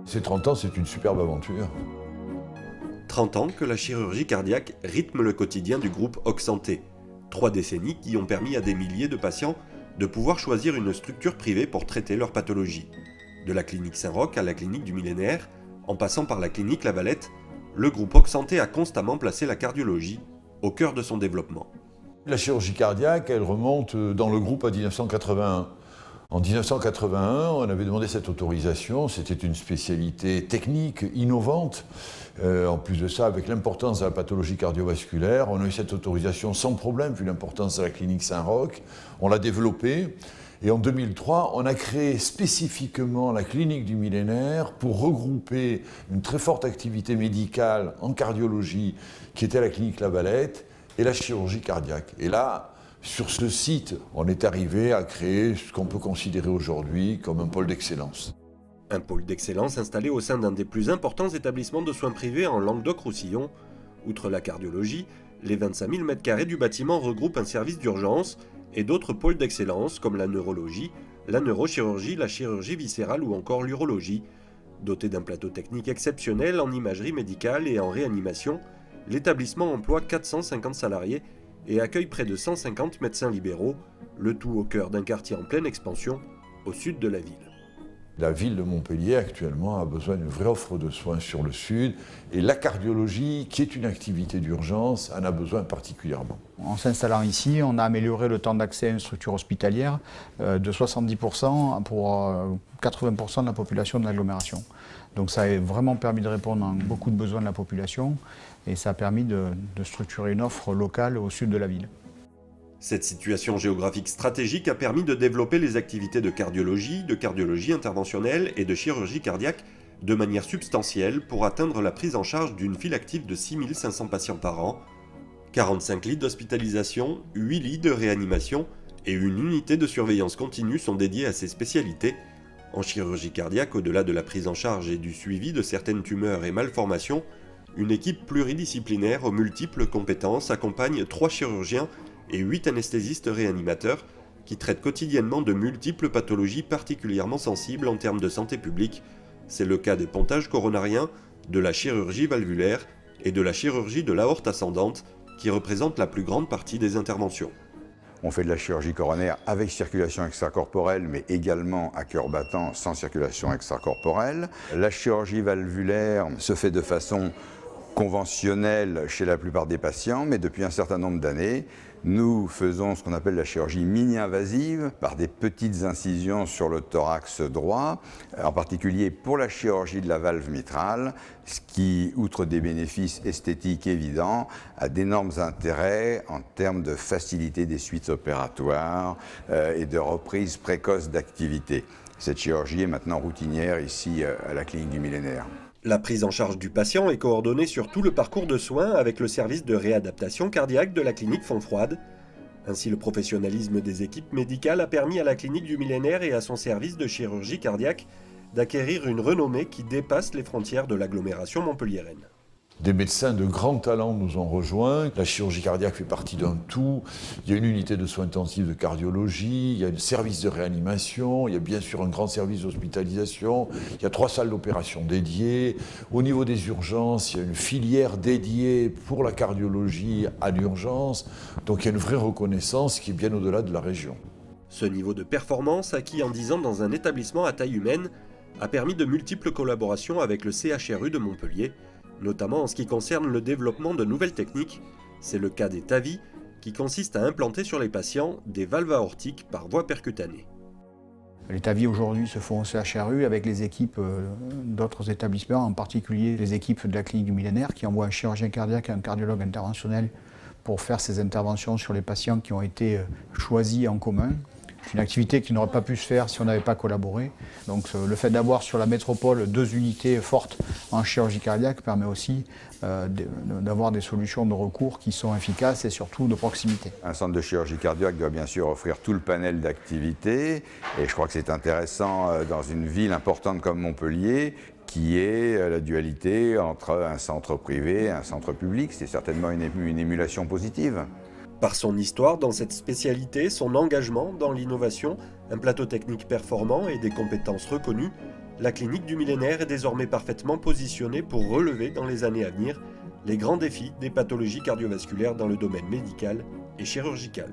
Ces 30 ans, c'est une superbe aventure. 30 ans que la chirurgie cardiaque rythme le quotidien du groupe Oxanté. 3 décennies qui ont permis à des milliers de patients de pouvoir choisir une structure privée pour traiter leur pathologie. De la clinique Saint-Roch à la clinique du Millénaire, en passant par la clinique La Valette, le groupe Oxanté a constamment placé la cardiologie au cœur de son développement. La chirurgie cardiaque, elle remonte dans le groupe à 1981. En 1981, on avait demandé cette autorisation, c'était une spécialité technique innovante. En plus de ça, avec l'importance de la pathologie cardiovasculaire, on a eu cette autorisation sans problème, vu l'importance de la clinique Saint-Roch. On l'a développée et en 2003, on a créé spécifiquement la clinique du Millénaire pour regrouper une très forte activité médicale en cardiologie qui était la clinique La Valette et la chirurgie cardiaque. Et là, sur ce site, on est arrivé à créer ce qu'on peut considérer aujourd'hui comme un pôle d'excellence. Un pôle d'excellence installé au sein d'un des plus importants établissements de soins privés en Languedoc-Roussillon. Outre la cardiologie, les 25 000 m² du bâtiment regroupent un service d'urgence et d'autres pôles d'excellence comme la neurologie, la neurochirurgie, la chirurgie viscérale ou encore l'urologie. Doté d'un plateau technique exceptionnel en imagerie médicale et en réanimation, l'établissement emploie 450 salariés et accueille près de 150 médecins libéraux, le tout au cœur d'un quartier en pleine expansion, au sud de la ville. La ville de Montpellier actuellement a besoin d'une vraie offre de soins sur le sud et la cardiologie, qui est une activité d'urgence, en a besoin particulièrement. En s'installant ici, on a amélioré le temps d'accès à une structure hospitalière de 70% pour 80% de la population de l'agglomération. Donc ça a vraiment permis de répondre à beaucoup de besoins de la population et ça a permis de structurer une offre locale au sud de la ville. Cette situation géographique stratégique a permis de développer les activités de cardiologie interventionnelle et de chirurgie cardiaque de manière substantielle pour atteindre la prise en charge d'une file active de 6 500 patients par an, 45 lits d'hospitalisation, 8 lits de réanimation et une unité de surveillance continue sont dédiés à ces spécialités. En chirurgie cardiaque, au-delà de la prise en charge et du suivi de certaines tumeurs et malformations, une équipe pluridisciplinaire aux multiples compétences accompagne 3 chirurgiens et 8 anesthésistes réanimateurs qui traitent quotidiennement de multiples pathologies particulièrement sensibles en termes de santé publique. C'est le cas des pontages coronariens, de la chirurgie valvulaire et de la chirurgie de l'aorte ascendante qui représentent la plus grande partie des interventions. On fait de la chirurgie coronaire avec circulation extracorporelle, mais également à cœur battant sans circulation extracorporelle. La chirurgie valvulaire se fait de façon conventionnelle chez la plupart des patients, mais depuis un certain nombre d'années, nous faisons ce qu'on appelle la chirurgie mini-invasive par des petites incisions sur le thorax droit, en particulier pour la chirurgie de la valve mitrale, ce qui, outre des bénéfices esthétiques évidents, a d'énormes intérêts en termes de facilité des suites opératoires et de reprise précoce d'activité. Cette chirurgie est maintenant routinière ici à la clinique du Millénaire. La prise en charge du patient est coordonnée sur tout le parcours de soins avec le service de réadaptation cardiaque de la clinique Fontfroide. Ainsi, le professionnalisme des équipes médicales a permis à la clinique du Millénaire et à son service de chirurgie cardiaque d'acquérir une renommée qui dépasse les frontières de l'agglomération montpelliéraine. Des médecins de grand talent nous ont rejoints. La chirurgie cardiaque fait partie d'un tout. Il y a une unité de soins intensifs de cardiologie, il y a un service de réanimation, il y a bien sûr un grand service d'hospitalisation, il y a 3 salles d'opération dédiées. Au niveau des urgences, il y a une filière dédiée pour la cardiologie à l'urgence. Donc il y a une vraie reconnaissance qui est bien au-delà de la région. Ce niveau de performance, acquis en 10 ans dans un établissement à taille humaine, a permis de multiples collaborations avec le CHRU de Montpellier, notamment en ce qui concerne le développement de nouvelles techniques. C'est le cas des TAVI, qui consistent à implanter sur les patients des valves aortiques par voie percutanée. Les TAVI aujourd'hui se font au CHRU avec les équipes d'autres établissements, en particulier les équipes de la clinique du Millénaire qui envoient un chirurgien cardiaque et un cardiologue interventionnel pour faire ces interventions sur les patients qui ont été choisis en commun. une activité qui n'aurait pas pu se faire si on n'avait pas collaboré. Donc le fait d'avoir sur la métropole 2 unités fortes en chirurgie cardiaque permet aussi d'avoir des solutions de recours qui sont efficaces et surtout de proximité. Un centre de chirurgie cardiaque doit bien sûr offrir tout le panel d'activités et je crois que c'est intéressant dans une ville importante comme Montpellier qui est la dualité entre un centre privé et un centre public. C'est certainement une émulation positive. Par son histoire dans cette spécialité, son engagement dans l'innovation, un plateau technique performant et des compétences reconnues, la clinique du millénaire est désormais parfaitement positionnée pour relever dans les années à venir les grands défis des pathologies cardiovasculaires dans le domaine médical et chirurgical.